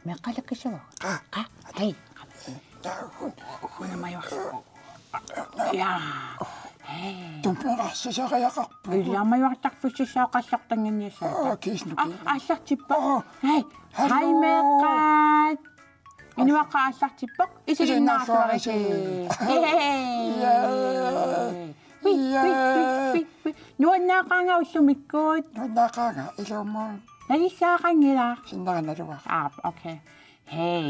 meqalakissuaq qa hei unamaiuaq ya hei tumpunqarsisaqayaqarpu illamaiuartarfussissaaqallortanginniassaa kiisnuki аллартиппа хай хаймеққат инуаққа аллартиппақ исилиннаарлуариси нуаннаақаанга уллумиккуут нуаннаақаanga илууммуу налиссаақангила синнаганалуа окей хей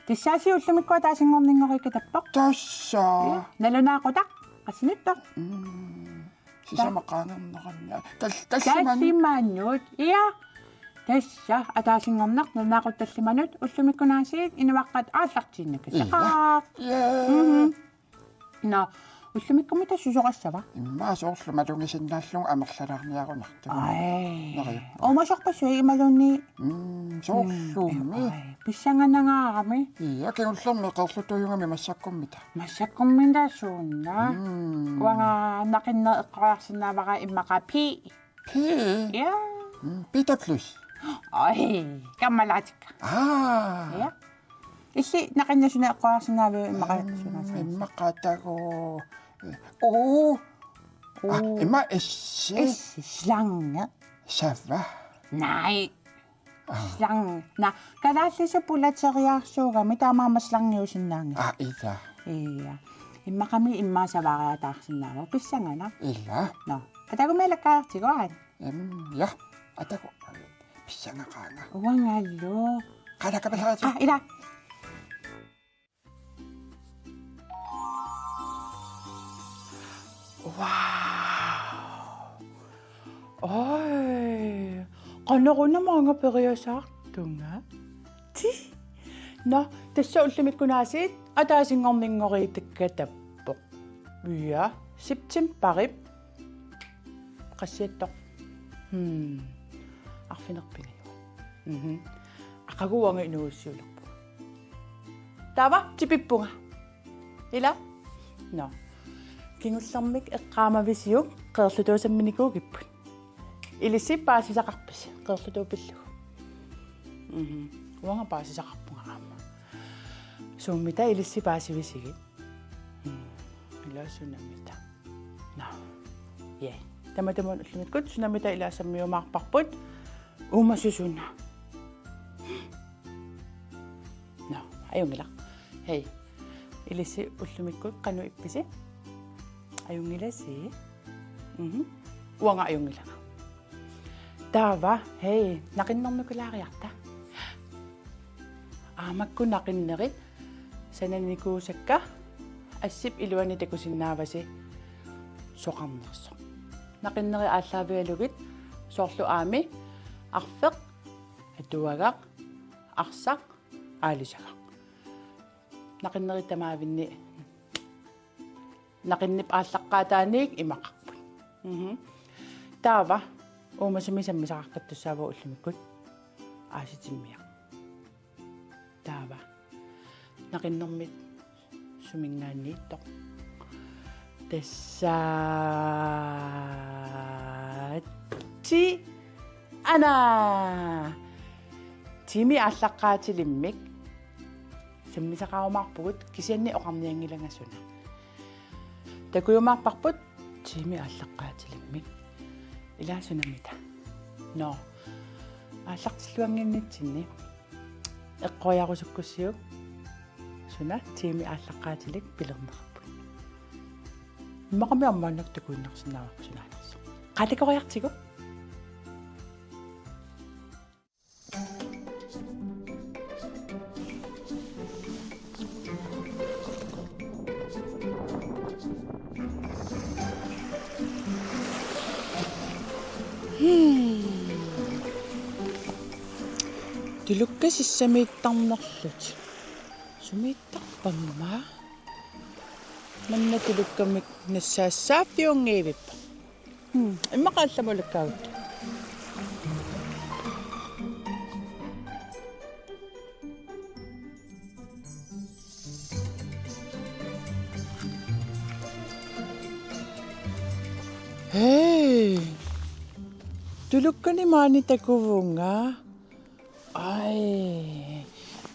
тиссааси уллумиккуа таасингорнингорикка таппақ тассаа налунаақутақ қасинутто сисамаққаангернеқарниа таллиман тассимааннут иа тасса атаасингорнақ нанаақутталлиманут уллумиккунаасиит инуаққат ааллартииннаккасақаа на уллумиккуми тассусоқассава иммаасоорлумалунгисиннааллуг амерлалаарниарунарту ай омасорпассуи ималунни соорлуумми писсанганангаарами иа кигуллерми qerlutuyungami массаккуммита массаккумминдаасуунна уанга нақиннер эққариарсинаавара иммақапи пи я пита плюс ай каммалаатикка я исси нақиннасуна эққариарсинаави иммақаатсунаасаа иммақатаго оо имма эсси сланга сава най сланг на калааллису пулатериарсуугами таамаамаслангиусиннаанга ида иа иммақами иммаасавариатаарсинаава писсангана ила но атагумелаккаартигоан я атако писсангақаanga уангааллу қалакапалаати ила ой qannerunamaanga periasaartunga ti na tassa ullimikkunaasiit ataasingorninngoriitakkatappo ja septemberip qassiattoq arfinerpingajuat aqaguanga inuussiulerpu tava tipippunga ila no kingullermik eqqaamavisiuk qeerlutuusamminikuugipput илиси паасисақарпис қерлутуупиллугу уанга паасисақарпунга аама сууммита илисси паасивисигит илаасунаммита на е таматамун уллумиккут сунаммита илаасаммиумаарпарпут уумассусуна на аюнгила хей илисси уллумиккут кану ипписи аюнгиласи уанга аюнгила таава хей нақиннэрнукулаариарта аамакку нақиннери сананикуусакка ассип илуани такусиннааваси соқарнерсо нақиннери ааллаавиалугит соорлу аами арфеқ атуагақ арсақ аалисагақ нақиннери тамаавинни нақиннип ааллаққаатааник имақарпут таава уумасимисаммисақаркаттуссаава уллумиккут ааситиммиа таава нақиннэрмит сумингааннииттоқ тассаати ана тими ааллаққаатилиммик саммисақарумаарпугут кисианни оқарниангилагасуна такуйумаарпарпут тими ааллаққаатилиммик илаасунамита но ааллартиллуангиннитсинни эққоярусуккуссиук суна тими ааллаққаатилик пилернераппут иммақами аммааннак такуиннерсинааварпу сунаанерсо қаликориартигу тулуккасиссамииттарнерлут сумииттарпамма манна тулуккамик нассаассааффиунгиивиппа иммақаалламулаккаагут Hey, tulukka ni maani takuvunga. Ay,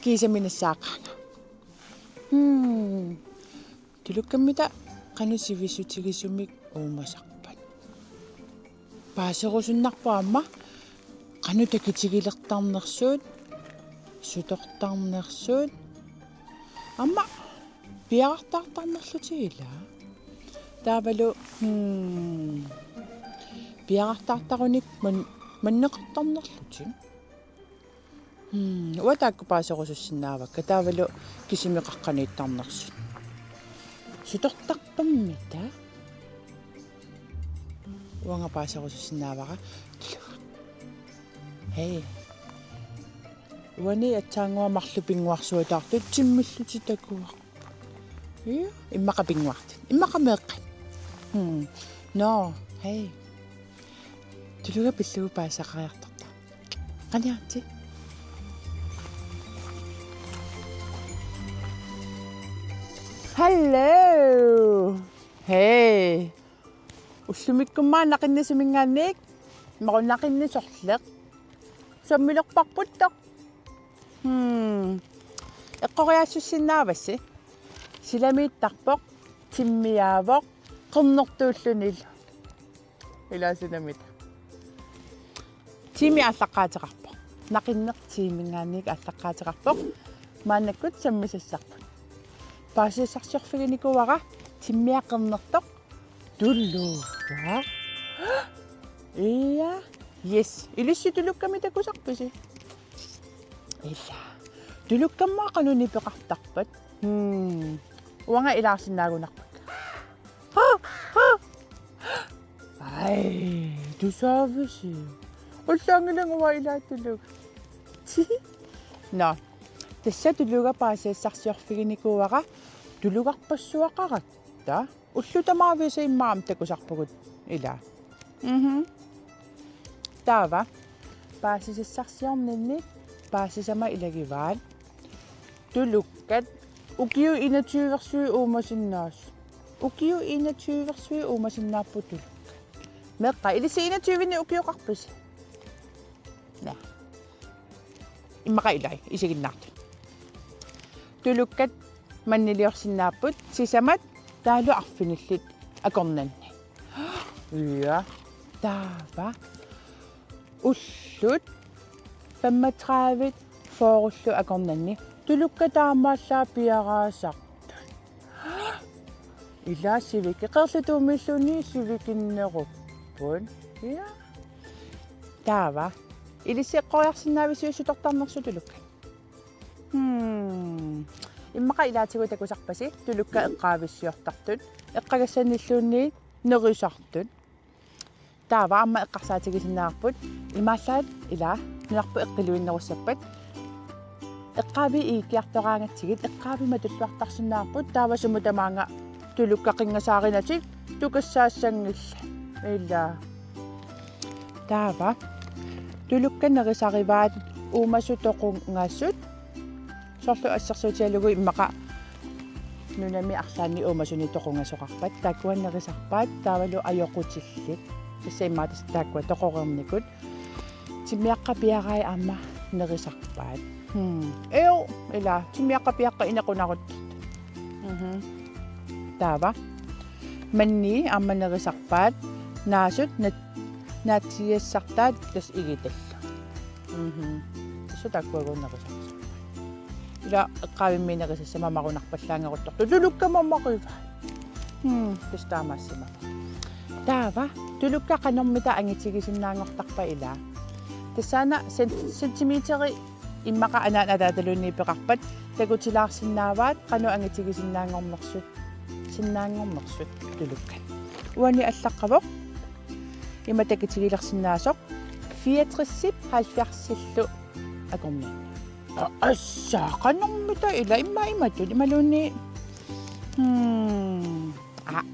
kiisaminasaaqaanga tulukkammita qanusivissutigisumik uumasarpat paaserusunnarpu amma qanu takitigilertarnersuut sutortarnersuut amma piaqartartarnerlutigila taavalu piaqartartarunik manneqartarnerlutin уатаакку паасерусуссинаавакка таавалу кисимеқарқанииттарнерсут сутортарпаммита уанга паасерусуссинаавара хей уани атсаангуамарлу пингуарсуатаартут тиммиллути такуа иммақапингуарти иммақамеэққи но хей тулуга пиллугу паасақариарторта qaниарти Hello. Hey. Ussumikkummaa naqinnisiminngaanniik maqunaqinnisorleq. Sammilerparputtoq. Eqqoriaassussinaavassi. Silamiittarpoq, timmiaavoq, qernertuullunil. Ilaasinamit. Tiimi allaqaatiqarpoq. Naqinneq tiimingaanniik allaqaatiqarpoq. Maannakkut sammisassarput. Paasisarsiorfiginikuara timmiaqernertoq tulluuga iya yes ilissitulukkami takusarpisi illa tulukkammaa qanuni peqartarpat uanga ilaarsinnaagunarpak ai tusavisi ullaangilanguwa ilaatulug no тасса тулуга паасиассарсиорфигиникуара тулугарпассуақаратта уллутамаависа иммаам такусарпугут ила таава паасисассарсиорнинни паасисама илагиваат тулуккат укиу 21-версуи уумасиннаас укиу 21-версуи уумасиннааппу тулукка меққа илиси 21-вини укиуқарпис на иммақа илай исигиннаарту tulukkat manniliorsinnaaput sisamat taalu arfinillit akornanni iya taava ullut pammatraavit foorullu akornanni tulukka taamaallaa piaraasartut ila siviki qerlutuumilluni sivikinneruppun iya taava ilisiqqoriarsinnaavisuussutortarnersu tulukka иммақа илаатигу такусарпаси тулукка эққаависсиортартут эққагассаниллуунни нерисартут таава амма эққарсаатигисинаарпут имааллаат ила нуарпу эққилуиннеруссаппат эққаави иикиартораангатсигит эққаави матуллуартарсинаарпут таавасуму тамаанга тулукка қингасааринатик тукассаассангилла ила таава тулукка нерисариваат уумасу тоқунгассут сорлу ассерсуутиалугу иммаqa нунами арлаани уумасуни тоқунгасоқарпат тааккуаннерисарпаат таавалу аёқутиллит тассаимаатас тааккуа тоқорерникут тимиаққа пиарай аама нерисарпаат эо ила тимиаққа пиаққа инеқунарут таава манни аама нерисарпаат наасут наатсиассартаат тас игиталла тассу тааккуагууннерисар ila eqqaavimmiinerissassama marunarpallaangeruttortu tulukkamammaqiva tustaammaassima taava tulukka qanormita angitigisinnaangortarpa ila tassaana sentimeteri immaqa anaan ataatalunni peqarpat takutilaarsinnaavaat qanu angitigisinnaangornersut sinnaangornersut tulukkan uani allaqqavoq imatakitigilersinnaasoq 64-70 akorni assa qanormita ila immaimmatut imalunni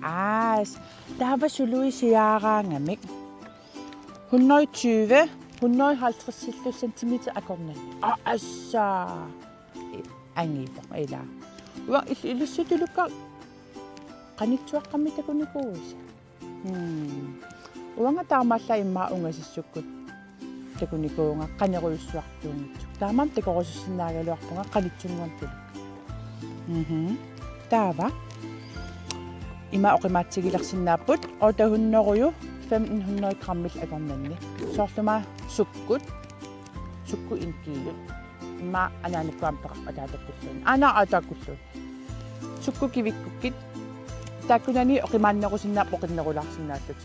aas taava sului siaaraangamik 120 150 cm akornani assa angipo ila wa ilissutulukka qanitsuaqqamitakunikuusa uanga taamaalla immaa ungasissukkut такуникуунга канерuyussuartuungitsuk таамам такорусуссинаагалуарпунга қалитсунгуан тулук таава има оқимаатсигилерсиннааппут отагуннерую 1500 граммил агорнанни соорлума сукку инкиилут има анаануккуам пеқар атаатаккуллуун атааккуллуун сукку кивиккуккит тааккунани оқимааннерусиннаап оқиннерулаарсинааллут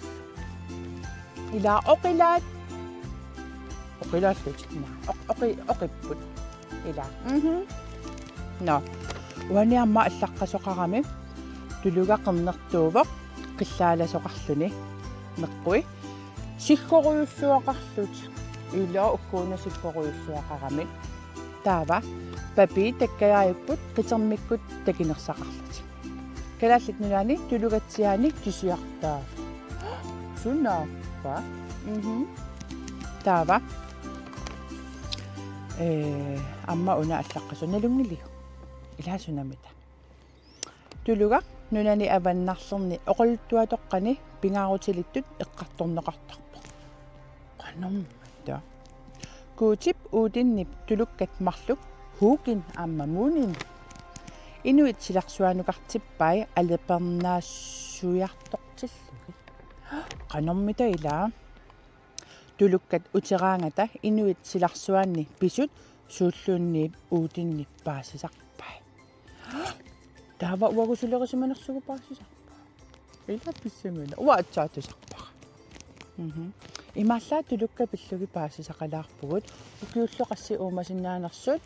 илаа оқилааллутикма оқиппут илаа но уаниамма аллаққасоқарами тулуга қернертуувоқ қиллааласоқарлуни меққуи сиггоруйуссуақарлут илаа уккууна сиггоруйуссуақарами таава папи таккаяаюппут қитермиккут такинерсақарлут калааллит нулаани тулугатсиаани тусиартаа сунааппа таава амма уна аллаққасуналунгилиу илаасунамита тулуга нунани аваннарлерни оқолтуатоққани пингаарутилиттут эққарторнеқартарпо қанормата куутип уутиннип тулуккат марлук хуукин аммамуунин инуит силарсуанукартиппай алепернаассуиартортиллуги қанормита илаа тулуккат утераангата инуит силарсуанни писут сууллуунниип уутиннип паасисарпай таава уагусулерисиманерсугу паасисарпа ила писсамина уаатсаатусарпара имааллаа тулукка пиллуги паасисақалаарпугут укиуллоқасси уумасиннаанерсут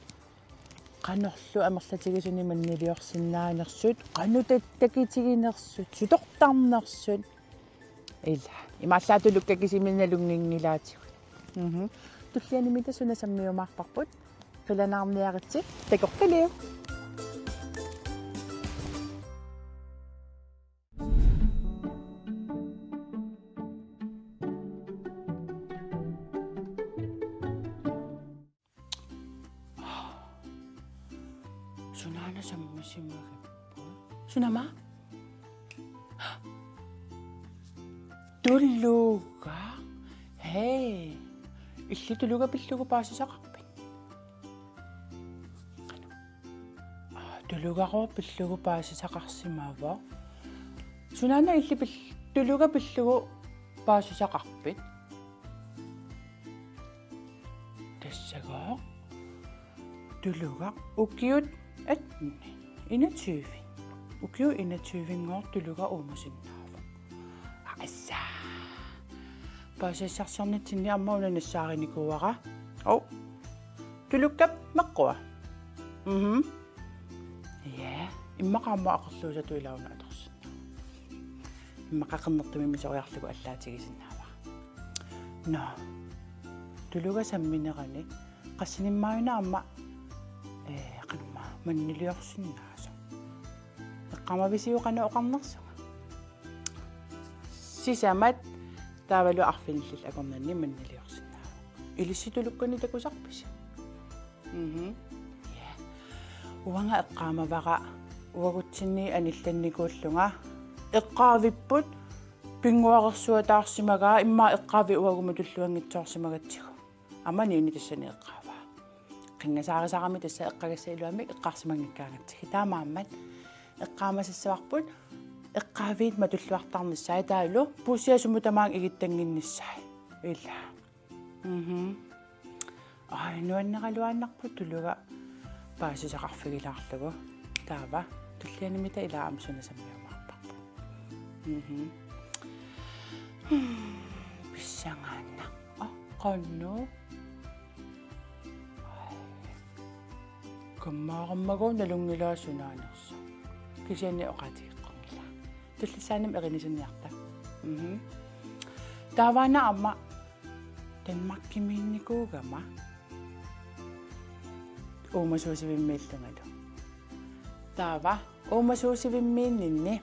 канорлу амерлатигисуни маннилиорсиннаанерсут канутаттакитигинерсут сутортарнерсут ила имааллаа тулукка кисиминалунгингилаатигу туллианимита сунасаммиумаарпарпут қиланаарниаритсик такоққалиу 수나나 sammisimagippu sunama tulluga hei illi tulluga pillugu paasisaqarpin tullugaru pillugu paasisaqarsimaava sunana illi tulluga pillugu paasisaqarpin tassaga tulluga ukiut atni inatsuvi ukiu inatsuvingoor tuluga uumusinnaava assa paasissarsornitsinni ammaunanassaarinikuara tulukkap meqqua ja immaqaamma aqerluusatu ilauna atorsinna immaqaqernertumimmisoriarlugu allaatigisinnaava no tuluga samminerani qassinimmaayuna amma qanma manniluorsinnaasa eqqamavisiuqana oqarnersuga sisamat taavalu arfinillil akornanni manniluorsinnaava ilissitulukkani takusarpisi ja uanga eqqamavaqa uagutsinni anillannikuullunga eqqaavipput pinguaqersuataarsimagaa immaa eqqaavi uagumutulluangitsoorsimagatsigu amani unitassani eqqaava qingasaarisarami tassa eqqagassailuami eqqarsimangikkaangatsi taamaammat eqqaamasissavарпут eqqaaviit matulluartarnissaa taalu puusiasumutamaang igittanginnissai illa nuanneraluaannarput tuluga paasisaqarfigilaarlugu taava tullianimita ilaamsuna sammiumaarparpu pissangaanna qannu kammaaqammaguun nalungilaasunaanерсу кисианни оqatiiqqornila tullisaanim erinisunniarta taavaana amma tanmarkimiinnikuugama uumasuusivimmiillungalu taava uumasuusivimmiinninni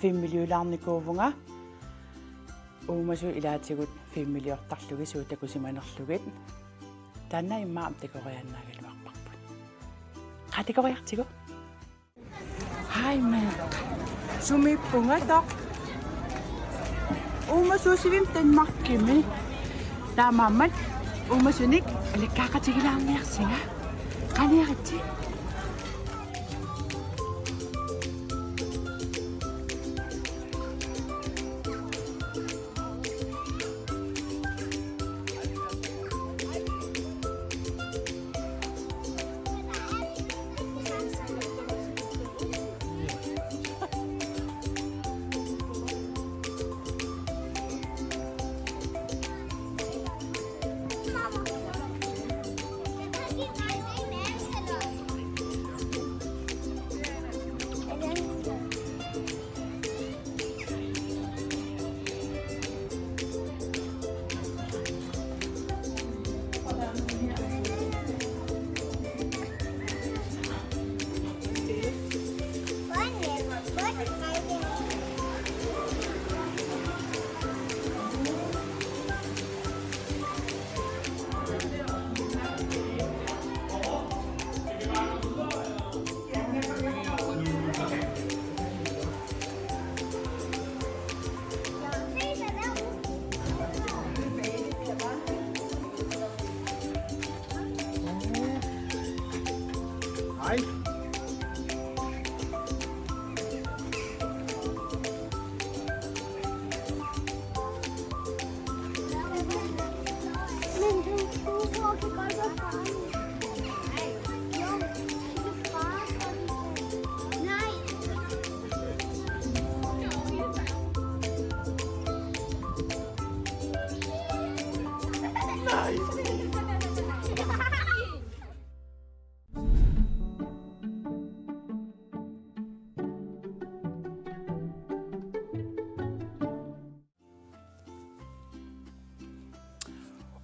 5 milliulaarnikuuvunga uumasu ilaatigut 5 milliortarlugi suutakusimanerlugit taanna immaam takoriannaagaluarparput qatikoriartigu hai man sumippunga toq uumasuusivim tanmarkimi taamammat Umasunik, alikakatigilaammiarsinga. Qaniaritsi.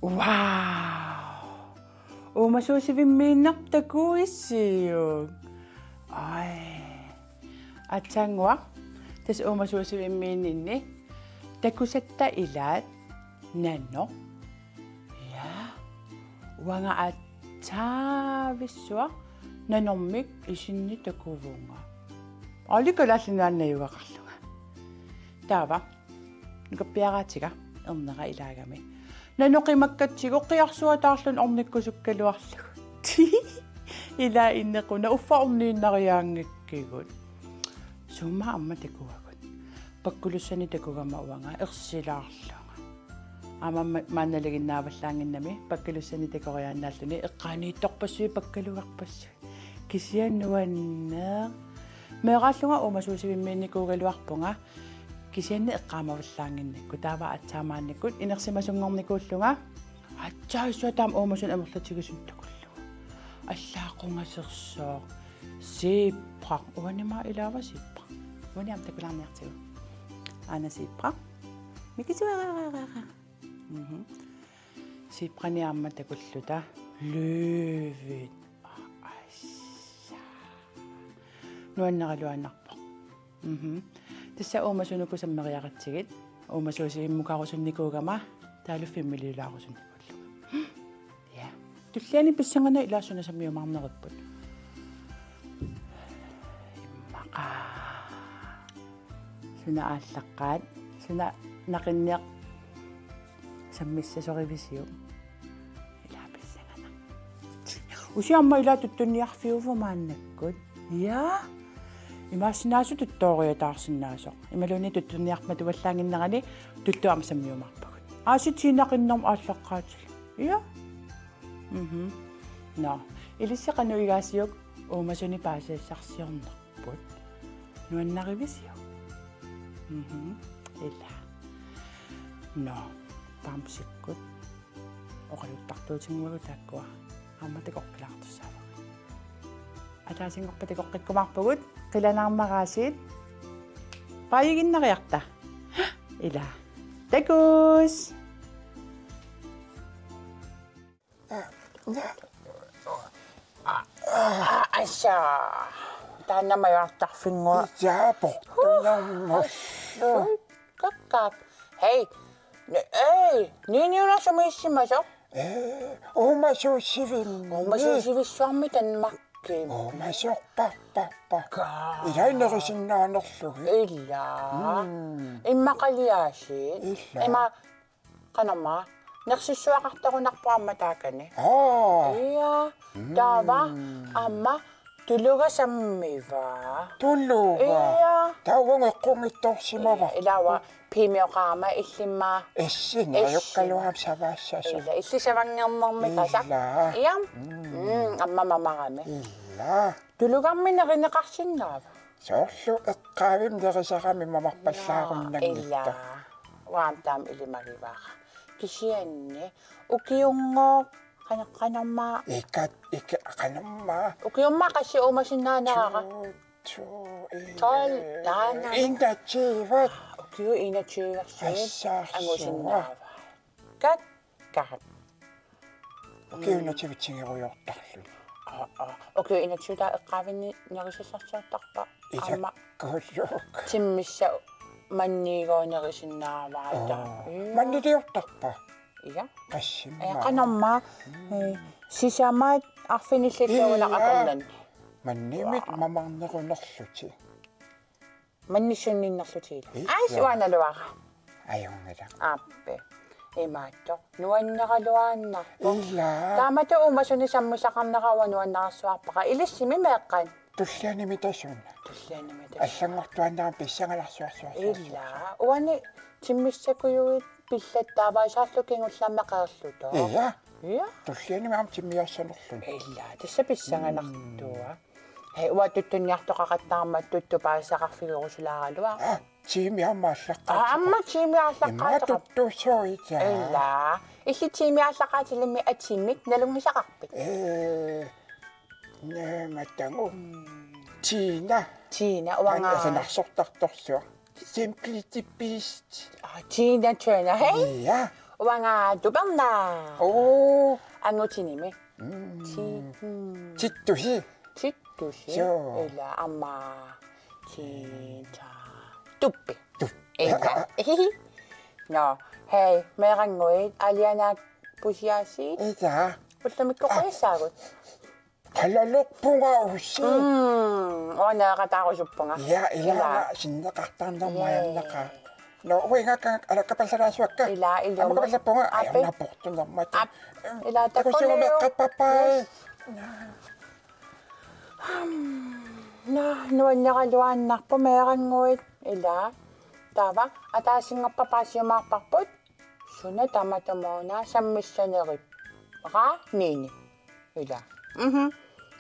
Wow! Umasuusivimmiinnartakuissiuuk. Ai. Atsanguaq tas umasuusivimmiinninni takusatta ilaat nanno. Ja. Uanga atsaavissua nanormik isinni takuvunga. Alikalallunaannayuaqarluga. Taava. Ngappiaraatiga ernera ilaagami. Nanoqimakkatsigo qiarsuataarlun ornikkusukkaluarlugu. Ila innequna uffa orniinnariaangakkigut. Summa amma takuagut. Pakkulussani takugama uanga ersilaarluga. Ama maannalaginnaavallaanginnami pakkulussani takoriaannaalluni eqqaaniittorpassui pakkalugarpassui. Kisiannuanneer meeqaallunga umasuusivimmiinnikuugaluarpunga kisianni eqqaamavallaanginnikku taava atsaamaannikkut inersimasungornikuullunga atsaissuataam uumasun amerlatigusuntakulluga аллаақунгассерсоо сипра уанима илаава сипра уаниам такулаарниартигу ана сипра микисуарараара сипраниамма такуллута лүвит асса нуаннералуаннарпо тасса уумасунукусаммериақатсигит уумасуусииммукаарусунникуугама таалуффиммилиулаарусунникуллуга я туллиани писсангана илаасуна саммиумаарнериппут иммақа суна ааллаққаат суна нақинниақ саммиссасоривисиу илааписсангана усиамма илаатуттунниарфиувумааннаккут я имаасинаасу туттоориатаарсинаасо ималуни туттунниарма туаллаангиннерани туттуама саммиумарпагут ааситсинақиннерм ааллаққаатил я на илиссеқану игаасиук уумасуни паасаассарсиорнерпут нуаннаривисиу ила но памсиккут оқалуттартуутингуагу тааккуа амматакоққилаартуссаава атаасингорпатакоққиккумарпагут қиланаармараасиит паигиннериарта ила такус аша таанамаяртарфингуа jaapортуннэрмаллу каккак хей ниниунарсумииссимасо уумасуусивимми умасуусивиссуарми танмарки уумасуорпарпарпа илайнерисиннаанерлуги илла иммақалиааси има канама Nagsusuakahtakunakpuamatakan eh. Aa, Iya, tava, amma, tulugasammiva. tulluga. Iya. Tawang iqungittorsimava. Ilawa, pimioqaama, illimma. Essin ayukkaluam savaassasa. Ila, illisavanngernэрmitasak. Illa. Iyam. Amma mamaqami. Illa. Tulugammi nerinneqarsinnaava. Soorlu eqqaavim derisaqami mamarpallaarunnagitta. Illa. Waamtaam ilimarivaqa. Kisianne, ukiungoq, kanamma. Ikat kanamma. Ukiumma kasi umasinnaanaqaqa. Tol, taana. Indatsivat. Ukiu inatsiuarsuit. Assaarsua. Angusinnaava. Kat. Ukiunativitsingeruyortarlu. Ukiu inatsiutaa eqqaavinni nerisissarsuartarpa. Amma Ikakkulluk. timmissa manniigoonerisinnaaavaata. Manniliortarpa. Iya. Qassimma. Kanamma sisamaat arfinillituulaqakallan. Mannimit mamarnerunerluti. Mannissunninnerlutiila. Iya. Aisuanaluaqa. Ajungala. Appe. Imaatto. Nuanneraluaannarpu. Illa. Taamatu umasuni sammusaqarnerawanuannarsuarpaqa. Ilissimi meeqqan. Tullianimitasun. Tullianimita. Аллангортуаннаа писсангаларсуарсуарсуар. Illa. Uani timmissakuyuit пиллаттааваасаарлукингулламмеқаерлуто. Ия. Iya. Tullianimаам тиммиассанерлун. Illa. Тасса писсанганартуа. Хей уатуттунниартоқақаттаарма туттупаасақарфигерусулааралуа. Тиммиаммааллаққаа. Amma tiimiaallaqaataqap. Имматуттуусоита. Illa. Illi tiimiaallaqaatilimi atimmik nalungisaqarpit. Матангу. Тина. Tiina uanga. Санарсортарторсуа. Simplicity Beast. Tiina Turner. Hey. Ия. Uanga tuberna. Oo. Angutinimi. Tittusi. Tittusi. Joo. Illa amma. Tinta. Tuppi. Tup. Illa. No. Hei, meranguit aliana pusiasi. Ida. Ullamikkoqisaagut. Qalaloqpunga ussi. Oonaqataaqusuppunga. Ja, ilaa sinneqartarnermajannaqa. No uingakka alakkapallaраasuакка. Ila iluma. Amaqallapunga Ape. ayarnarportunarmat. Ila Takusiume takoleo. qappapai. Nuanneraluaannarpu meeranguit ila tava ataasingerpapaasiumaarparput suna tamatumuuna sammissanerip ra niini ila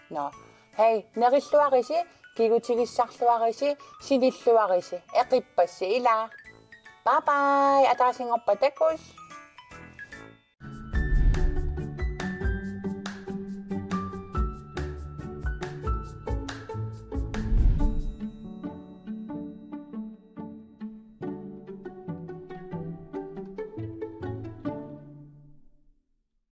no hei nerilluarisi kigutigissarluarisi sinilluarisi eqippassi ila bye bye ataasingerpatakus